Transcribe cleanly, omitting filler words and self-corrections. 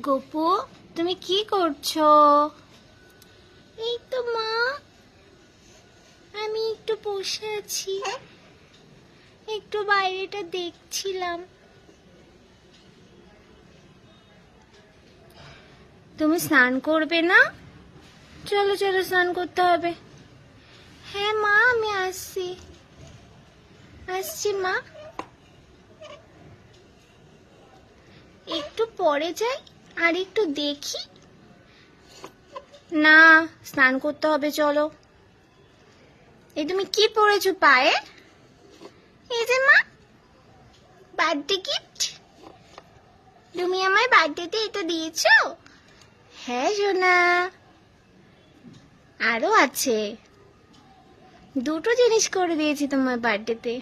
গপু, তুমি কি করছো? এই তো মা, আমি একটু বসে আছি, একটু বাইরেটা দেখছিলাম। তুমি স্নান করবে না? চলো চলো, স্নান করতে হবে। হ্যাঁ মা, আমি আসছি আসছি মা। একটু পরে যাই, আর একটু দেখি। না, স্নান করতে হবে, চলো। এই তুমি কি পরেছো পায়ে? এই যে মা, বার্থডে গিফট। তুমি আমায় বার্থডেতে এটা দিয়েছো? হ্যাঁ সোনা, আরো আছে, দুটো জিনিস করে দিয়েছি তোমার বার্থডেতে।